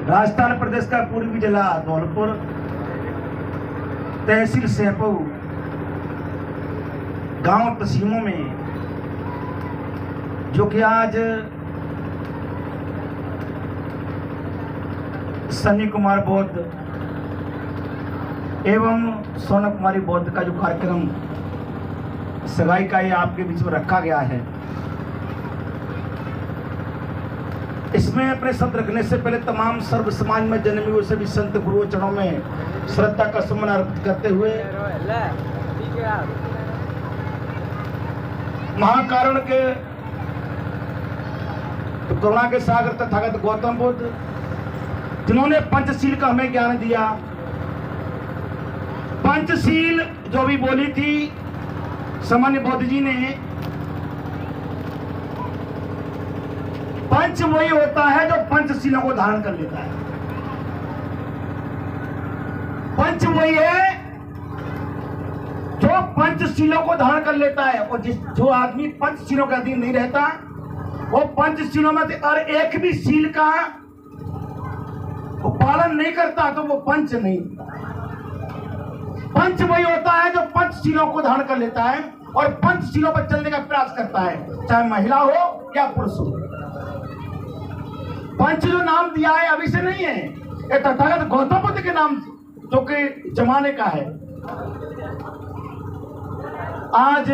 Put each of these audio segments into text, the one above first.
राजस्थान प्रदेश का पूर्वी जिला धौलपुर, तहसील सेपऊ, गांव तसीमों में, जो कि आज सनी कुमार बौद्ध एवं सोना कुमारी बौद्ध का जो कार्यक्रम सगाई का ये आपके बीच में रखा गया है, इसमें अपने शब्द रखने से पहले तमाम सर्व समाज में जन्मे हुए सभी संत गुरुओं चरणों में श्रद्धा का सुमन अर्पित करते हुए महाकारुण्य के करुणा के सागर तथागत गौतम बुद्ध, जिन्होंने पंचशील का हमें ज्ञान दिया। पंचशील जो भी बोली थी सामान्य बौद्ध जी ने, पंच वही होता है जो पंचशीलों को धारण कर लेता है। पंच वही है जो पंचशीलों को धारण कर लेता है, और जो आदमी पंचशीलों के अधीन नहीं रहता वो पंचशीलों में से और एक भी शील का वो पालन नहीं करता तो वो पंच नहीं। पंच वही होता है जो पंचशीलों को धारण कर लेता है और पंचशीलों पर चलने का प्रयास करता है, चाहे महिला हो या पुरुष हो। पंच जो नाम दिया है अभी से नहीं है, ये तथागत गौतम बुद्ध के नाम जो कि जमाने का है। आज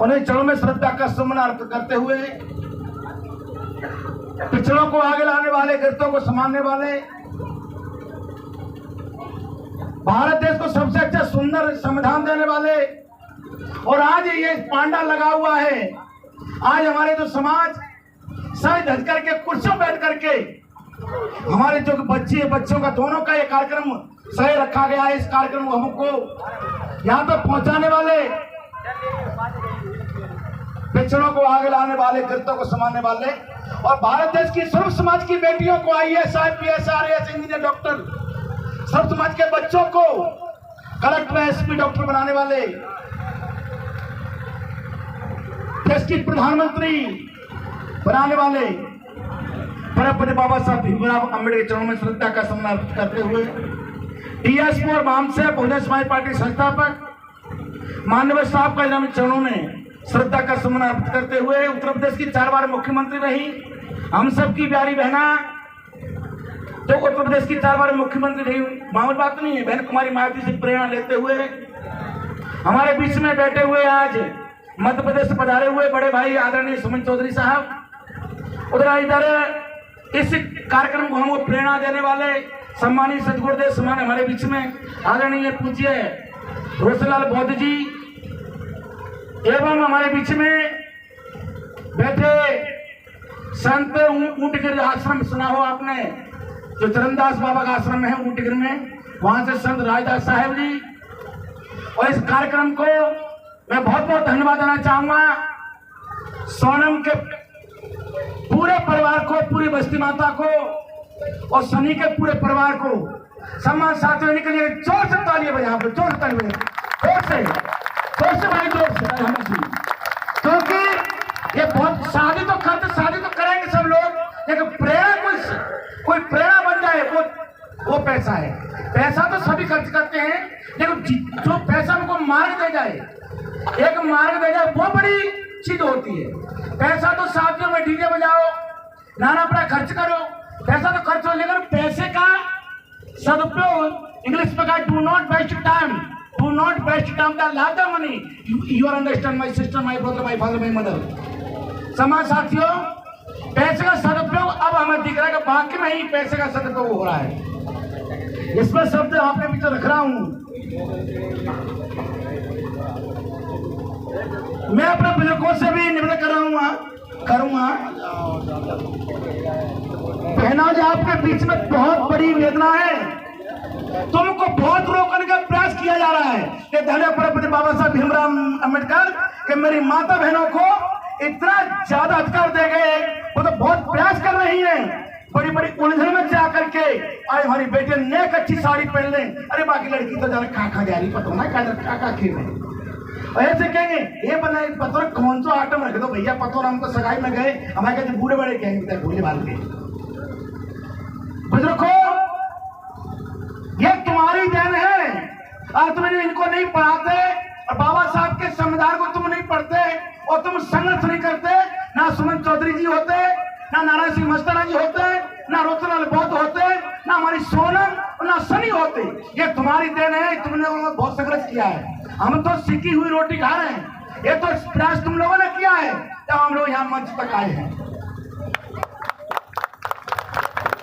उन्हें चरणों में श्रद्धा का सुमन अर्पित करते हुए पिछड़ों को आगे लाने वाले, गिरतों को संभालने वाले, भारत देश को सबसे अच्छा सुंदर संविधान देने वाले, और आज ये पांडा लगा हुआ है। आज हमारे जो समाज सर धज करके कुर्सियों बैठ करके हमारे जो बच्चे बच्चों का दोनों का ये कार्यक्रम सही रखा गया है। इस कार्यक्रम को हमको यहाँ तक पहुंचाने वाले, पिछड़ों को आगे लाने वाले, गिरतों को संभालने वाले, और भारत देश की सर्व समाज की बेटियों को IAS, IPS, RAS, engineer, doctor, सर्व समाज के बच्चों को कलेक्टर, SP, डॉक्टर बनाने वाले, देश की प्रधानमंत्री बनाने वाले परम पूज्य बाबा साहब भीमराव अम्बेडकर के चरणों में श्रद्धा का सुमन अर्पित करते हुए DSP और वामसे बहुजन समाज पार्टी संस्थापक माननीय साहब का जन्म चरणों में श्रद्धा का सुमन अर्पित करते हुए उत्तर प्रदेश की 4 बार मुख्यमंत्री रही, हम सबकी प्यारी बहना तो उत्तर प्रदेश की 4 बार मुख्यमंत्री रही, मामूली बात नहीं है। बहन कुमारी मायावती से प्रेरणा लेते हुए हमारे बीच में बैठे हुए आज मध्य प्रदेश से पधारे हुए बड़े भाई आदरणीय सुमन चौधरी साहब, उधर इधर इस कार्यक्रम को हमको प्रेरणा देने वाले सम्मानित सदगुरुदेव समान हमारे बीच में आदरणीय पूज्य रोशनलाल बौद्ध जी, एवं हमारे बीच में बैठे संत ऊंटगिर आश्रम, सुना हो आपने, जो चरणदास बाबा का आश्रम है ऊंटगिर में, वहां से संत राजदास साहेब जी। और इस कार्यक्रम को मैं बहुत बहुत धन्यवाद देना चाहूंगा सोनम के पूरे परिवार को, पूरी बस्ती माता को और सनी के पूरे परिवार को सम्मान साथ लेने के लिए जोर से तालियां बजाओ, जोर से तालियां बजाओ, जोर से भाई, जोर से, क्योंकि ये बहुत शादी तो करेंगे सब लोग, लेकिन प्रेरणा कोई प्रेरणा बन जाए वो पैसा है। पैसा तो सभी खर्च करते हैं, लेकिन जो पैसा हमको मार्ग दे जाए, एक मार्ग दे जाए, वो बड़ी चीज होती है। पैसा तो शादियों में डीजे बजाओ, नाना बड़ा खर्च करो, पैसा तो खर्च हो, लेकिन पैसे का सदुपयोग, इंग्लिश में कहा do not waste time, do not waste time the love the money, you are understand my sister, my brother, my father, my mother. समाज साथियों, पैसे का सदुपयोग अब हमें दिख रहा है कि बाकी में ही पैसे का सदुपयोग हो रहा है। इसमें शब्द आपके पीछे रख रहा हूं, मैं अपने बुजुर्गों से भी निवेदन करूंगा बहनों, जो आपके बीच में बहुत बड़ी वेदना है, तुमको बहुत रोकने का प्रयास किया जा रहा है। ये धन्य परम पूज्य बाबा साहब भीमराव अम्बेडकर कि मेरी माता बहनों को इतना ज्यादा अधिकार दे गए, वो तो बहुत प्रयास कर रही हैं, बड़ी बड़ी उलझन में जा करके आज हमारी बेटी नेक अच्छी साड़ी पहन ले, अरे बाकी लड़की तो जरा खा जा रही, पता ना क्या खेल है। और ऐसे कहेंगे ये बना पत्थर कौन सा आइटम रख दो भैया, पत्थर हम तो सगाई में गए हमारे कहते बूढ़े बड़े कहेंगे भूले भाल के। बुजुर्गों ये तुम्हारी देन है, और तुम इनको नहीं पढ़ाते और बाबा साहब के संविधान को तुम नहीं पढ़ते और तुम संघर्ष नहीं करते, ना सुमन चौधरी जी होते, ना नारायण सिंह मस्ताना जी होते, ना रोतलाल बौद्ध होते, ना हमारी सोनम, ना सनी होते। ये तुम्हारी देन है, तुमने बहुत संघर्ष किया है। हम तो सीखी हुई रोटी खा रहे हैं, ये तो प्रयास तुम लोगों ने किया है जब हम लोग यहाँ मंच तक आए हैं।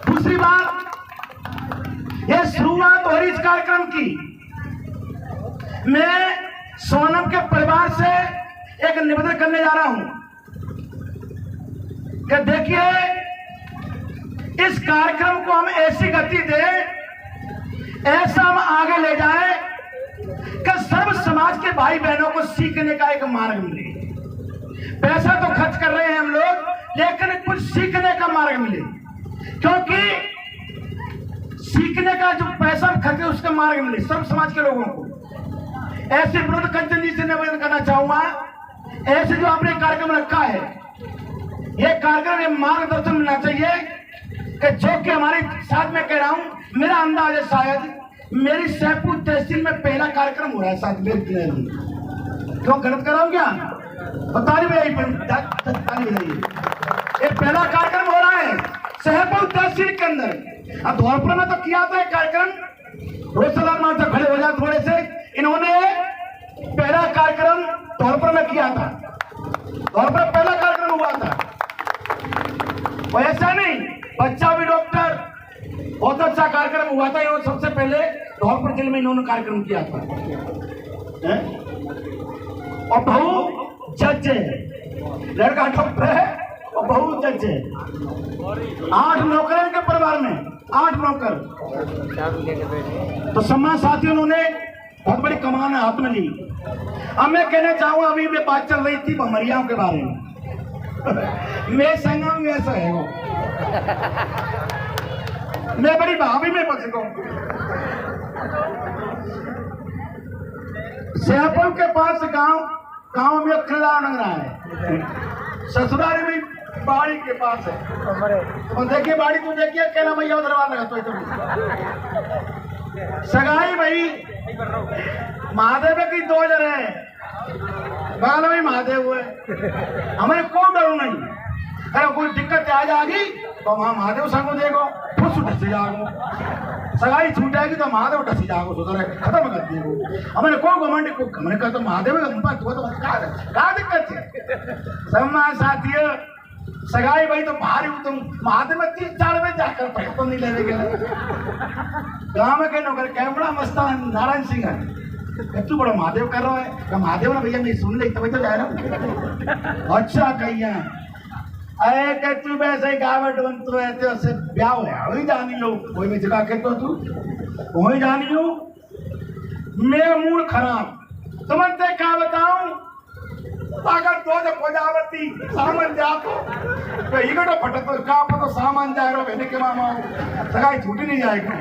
दूसरी बात, ये शुरुआत हो रही इस कार्यक्रम की, मैं सोनम के परिवार से एक निवेदन करने जा रहा हूं कि देखिए इस कार्यक्रम को हम ऐसी गति दें, ऐसा हम आगे ले जाएं कि सर्व समाज के भाई बहनों को सीखने का एक मार्ग मिले। पैसा तो खर्च कर रहे हैं हम लोग, लेकिन कुछ सीखने का मार्ग मिले, क्योंकि सीखने का जो पैसा खर्च है उसका मार्ग मिले सर्व समाज के लोगों को। ऐसे विरोध कंचन जी से निवेदन करना चाहूंगा, ऐसे जो आपने कार्यक्रम रखा है, ये कार्यक्रम ये मार्गदर्शन मिलना चाहिए कि जो कि हमारे साथ में कह रहा हूं, मेरा अंदाज है शायद मेरी सैदपुर तहसील में पहला कार्यक्रम हो रहा है साथ में। क्यों गलत कर रहा हूं क्या? ताली बजाइए, ये पहला कार्यक्रम हो रहा है सैदपुर तहसील के अंदर। अब धौलपुर में तो किया था एक कार्यक्रम, रोशनलाल माता खड़े हो जाए थोड़े से, इन्होंने पहला कार्यक्रम धौलपुर में किया था, धौलपुर में पहला कार्यक्रम हुआ था। ऐसा नहीं, बच्चा भी डॉक्टर, बहुत अच्छा कार्यक्रम हुआ था। इन्होंने सबसे पहले धौलपुर जिले में इन्होंने कार्यक्रम किया था। और बहू जज है, लड़का डॉक्टर है और बहू जज है। 8 नौकर है इनके परिवार में, 8 नौकर। तो सम्मान साथियों, उन्होंने बहुत बड़ी कमान हाथ में ली। अब मैं कहना चाहूंगा, अभी भी बात चल रही थी भमरियाओं के बारे में मैं संगम में ऐसा है वो मैं बड़ी भाभी में बच गया। सैदपुर के पास गांव में खिला लग रहा है, ससुराल में बाड़ी के पास है। और देखिए बाड़ी तो देखिए, कहना भैया उधर लगा तो सगाई भाई महादेव की 2 जन है, बगल में महादेव है, हमें कोई डर नहीं। अरे कोई दिक्कत आ जाएगी तो वहां महादेव संग देखो, खुद ढसी जाओ, सगाई छूट जाएगी तो महादेव ढसी जाओ, खत्म कर दिए। हमें कोई घमंड को हमने कहा तो महादेव क्या दिक्कत है। सम्मान साथियों, सगाई भाई तो भारी हूं, तुम महादेव 3-4 बजे जाकर पैसा तो नहीं लेने गए। गाँव में कहना क्या बड़ा मस्तान नारायण सिंह है, तू बड़ा महादेव कर रहा है। महादेव ना भैया मैं सुन ली तभी तो जा रहा हूँ। अच्छा कहिया अरे कह तू वैसे गावट बनतो है तो से ब्याह है वही जानी लो, वही में जगह कहतो तू वही जानी लो। मेरा मूड खराब, तुमने ते क्या बताऊं, अगर तो जब प्रजावती सामान जातो तो इगड़ो फटत तो का तो सामान जा रहा है के मामा सगाई छूटी नहीं जाएगी।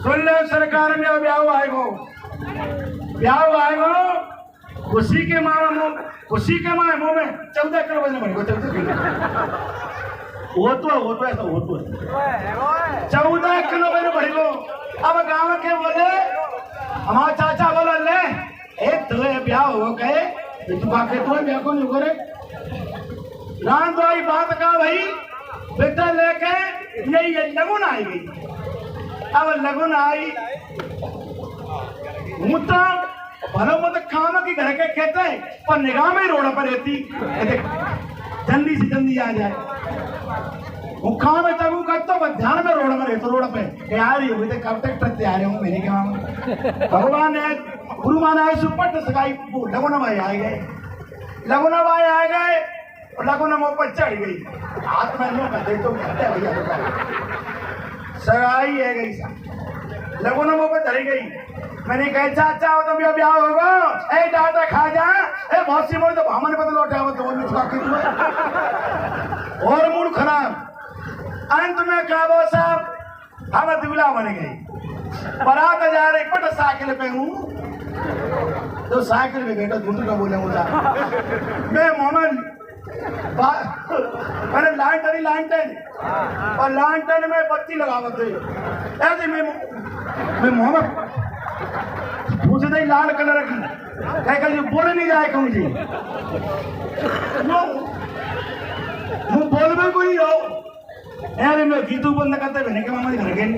सुन ले सरकार में ब्याह आएगो खुशी के मारा मुंह, खुशी के मारे मुंह में 14 किलो वजन बढ़ेगा। 14 किलो वो तो ऐसा हो तो 14 किलो वजन बढ़ेगा। अब गांव के बोले हमारा चाचा बोला ले एक तो ब्याह हो गए तू बाकी तो ब्याह को नहीं करे रान तो आई बात का भाई बेटा लेके ये लगुन आई गई। अब लगुन आई मुद्दा भलो मत काम की घर के कहते हैं पर निगाह में रोड पर रहती जल्दी से जल्दी आ जाए वो काम है तब करता ध्यान में रोड में रहते रोड पे यार ये हुई कब तक ट्रक तैयार हूँ मेरे के भगवान है गुरु माना है सुपट सगाई लगुना भाई आ गए लगुना भाई आ गए और लगुना मुंह पर चढ़ गई हाथ में मुंह कर दे तो भैया सगाई है गई लगुना मुंह पर चढ़ी गई। मैंने कहा चाचा हो तो ब्याह होगा ए डाटा खा जा ए बहुत सी मोड़ तो हमन पता लौटा हो तो और मूड खराब। अंत में काबो साहब हम दूल्हा बन गए, बारात जा रही पट साइकिल पे हूँ तो साइकिल में बैठा झूठ का बोले मुझा मैं मोहम्मद अरे लालटेन और लालटेन में बत्ती लगावत थे ऐसे मैं मोहम्मद पूछे थे लाल कलर की कह कर बोले नहीं जाए कहूँ जी वो बोल में कोई हो अरे मैं गीतू बंद करते बहने के मामा घर गए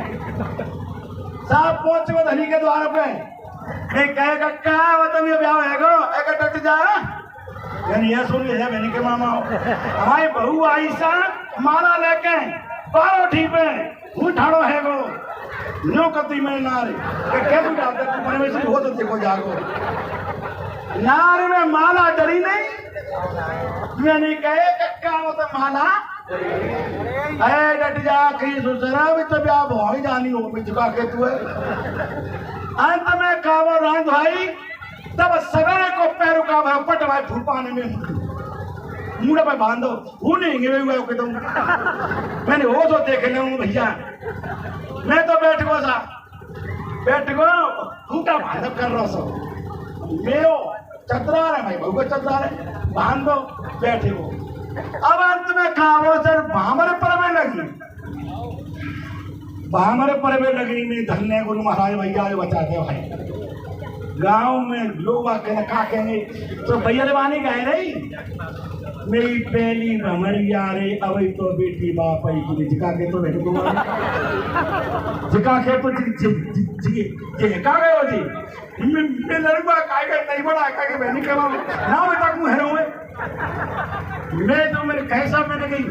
साहब पहुंच गए धनी के द्वार पे मैं कहेगा क्या मतलब ये ब्याह है गो एक टट जा यानी ये सुन लिया बहनी के मामा हमारी बहू आई सा माला लेके बारो ठीक पे उठाड़ो है गो नो कती में नारे क्या तू जाते तू परमेश्वर हो तो देखो जागो नारे में माला डरी नहीं मैंने कहे क्या मतलब माला अरे डट जा कहीं सुसरा भी तो ब्याह बहुत जानी हो भी झुका के तू है अंत में कावा रांध भाई तब सवेरे को पैरों का भाई पट भाई फूपाने में मुड़ा पे बांधो वो नहीं गिरे हुए के तुम मैंने वो तो देख ले भैया मैं तो बैठ गो फूटा बांध कर रहा सो मेरो चतरा है भाई बहु चतरा है बांध दो बैठे हो अब अंत में खाओ सर भामर पर में लगी में धन्य गुरु महाराज भैया बचाते भाई गांव में लोग आके का कहेंगे तो भैया वानी गाय रही मेरी पहली भमरिया रे अब तो बेटी बाप जिका के तो बेटे को जिका के तो जिका गए हो जी मैं लड़का काय गए नहीं बड़ा का के बहनी के ना बेटा को है मैं तो मेरे कैसा मैंने गई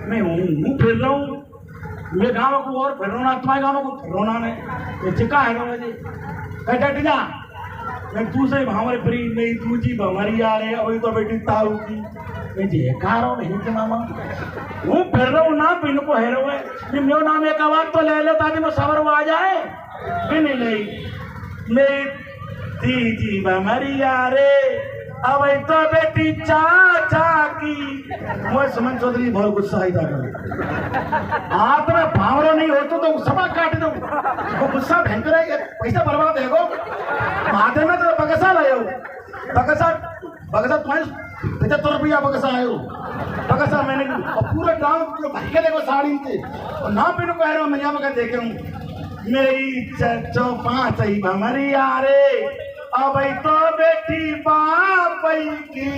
मैं हूँ फिर रहा हूँ मेरे गाँव को और फिर रोना तुम्हारे गाँव को फिर रोना नहीं चिका है रो जी कह जा मैं दूसरे हमारे प्री नहीं दूजी भमरी आ रहे अभी तो बेटी ताऊ की मैं जी कहा रहा हूँ नहीं के मामा हूँ फिर रहा हूँ ना पिन को है रहा है मेरा नाम एक आवाज तो ले लो ताकि मैं सबर आ जाए फिर नहीं मेरी दीदी भमरी आ रे अब तो बेटी चाचा की मैं समझ चौधरी बहुत गुस्सा आई था हाथ में भावरो नहीं हो तो सभा काट दो वो गुस्सा भयंकर है पैसा बर्बाद है गो माथे में तो बगसा लाए हो बगसा तुम्हारे 75 रुपया बगसा आयो बगसा मैंने पूरे गांव भर के देखो साड़ी से और ना पीनो कह रहा हूँ मैं यहाँ देखे हूँ मेरी चचो पाँच ही भमरी आ रे अब तो बेटी बाप की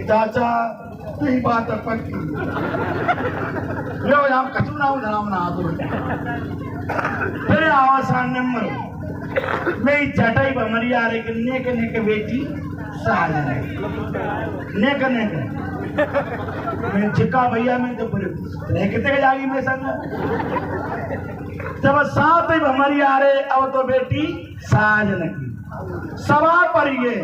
चाचा तुही बात पक्की लो यहाँ कचू ना हूँ जनाब ना तो फिर आवासान नंबर मेरी चटाई भमरी आ रही नेक बेटी साजन नेक मैं चिका भैया में तो रह कितने के जागी मेरे संग जब साथ ही भमरी आ रहे अब तो बेटी साजन की सवा पढ़िए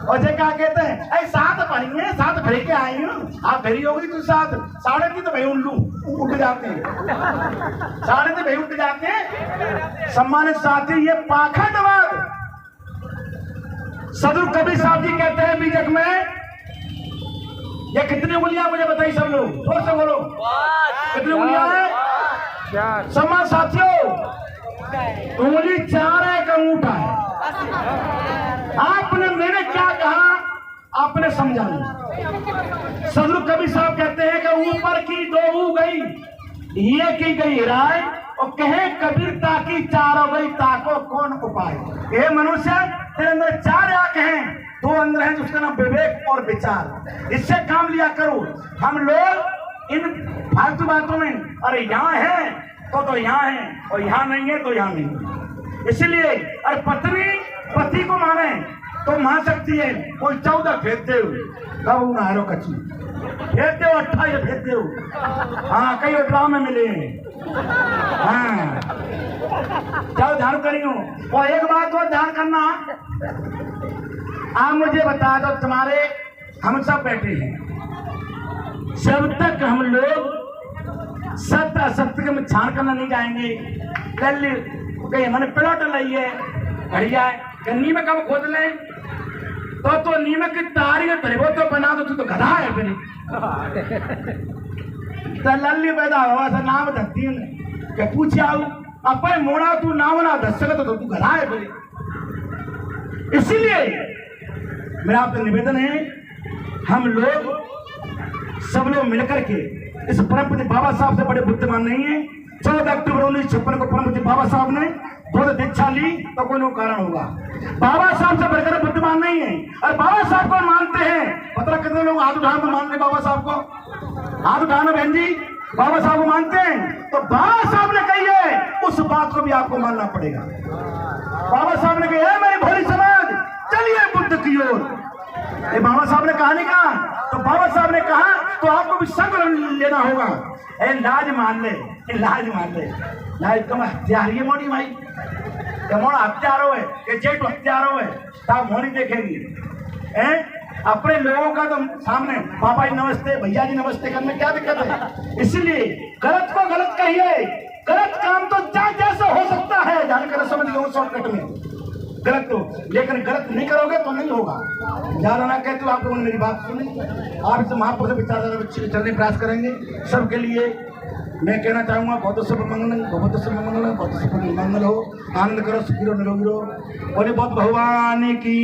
और जे क्या कहते हैं ऐ साथ पढ़िए साथ भर के आई हूँ आप भरी होगी तो साथ साढ़े की तो भाई उल्लू उठ जाते हैं साढ़े तो भाई उठ जाते हैं सम्मानित साथी ये पाखंडवाद सदर कबीर साहब जी कहते हैं बीजक में ये कितनी उंगलियां मुझे बताइए सब लोग जोर से बोलो कितनी उंगलियां हैं सम्मान साथियों उंगली 4 है एक अंगूठा है आपने मैंने क्या कहा आपने समझा नहीं सदर कबीर साहब कहते हैं कि ऊपर की 2 गई ये की गई राय और कहे कबीर ताकी 4 हो गई ताको कौन उपाय ये मनुष्य तेरे अंदर 4 आंख हैं 2 अंदर हैं जिसका नाम विवेक और विचार इससे काम लिया करो हम लोग इन फालतू बातों में अरे यहाँ है तो यहाँ है और यहाँ नहीं है तो यहाँ नहीं है इसलिए अरे पत्नी पति को माने तो मान सकती है कोई 14 फेंकते हो कब नारो कच्ची फेंकते हो 28 फेंकते हो हाँ कई ड्राम में मिले हैं हाँ चलो ध्यान करियो और एक बात और ध्यान करना आप मुझे बता दो तुम्हारे हम सब बैठे हैं जब तक हम लोग सत्य असत्य में छान करना नहीं जाएंगे कल कहीं हमारे प्लॉट लाइए घड़िया है नीमक हम खोद लें तो नीमक की तारी में भरे तो बना दो तू तो गधा है फिर लल्ली पैदा हुआ था नाम धरती के पूछे आओ अपने मोड़ा तू नाम ना धस सके तो तू गधा है फिर इसीलिए मेरा आपसे निवेदन है, हम लोग सब लोग मिलकर के इस परम पूज्य बाबा साहब से बड़े बुद्धिमान नहीं है। 14 अक्टूबर 1956 को परम पूज्य बाबा साहब ने बुद्ध दीक्षा ली तो कोई कारण होगा। बाबा साहब से बढ़कर बुद्धिमान नहीं है। और बाबा साहब को मानते हैं, पता कितने लोग हाथ उठाने मानते बाबा साहब को, हाथ उठाना बहन जी, बाबा साहब को मानते हैं। तो बाबा साहब ने कही है, उस बात को भी आपको मानना पड़ेगा। बाबा साहब ने कहा है, मेरी भोली समाज चलिए बुद्ध की ओर। ये बाबा साहब ने कहा नहीं कहा, तो बाबा साहब ने कहा तो आपको भी संग लेना होगा। ए लाज मान ले, लाज मान ले, लाज तुम हत्यार ये मोड़ी भाई, मोड़ा हत्यारो है, ये जेठ हत्यारो है, तब मोड़ी देखेगी। अपने लोगों का तो सामने पापा जी नमस्ते, भैया जी नमस्ते करने क्या दिक्कत है। इसीलिए गलत को गलत कहिए, गलत काम तो जैसे हो सकता है जानकर समझ लो शॉर्टकट में गलत तो, लेकिन गलत नहीं करोगे तो नहीं होगा। ज्यादा ना कहते हो, आप लोगों ने मेरी बात सुनी, आप इस महापुरुष विचारधारा बच्चे चलने प्रयास करेंगे। सबके लिए मैं कहना चाहूंगा बहुत शुभ मंगल, बहुत शुभ मंगल, बहुत शुभ मंगल हो। आनंद करो, सुखी रहो, निरोगी रहो। बोले बहुत भगवान की।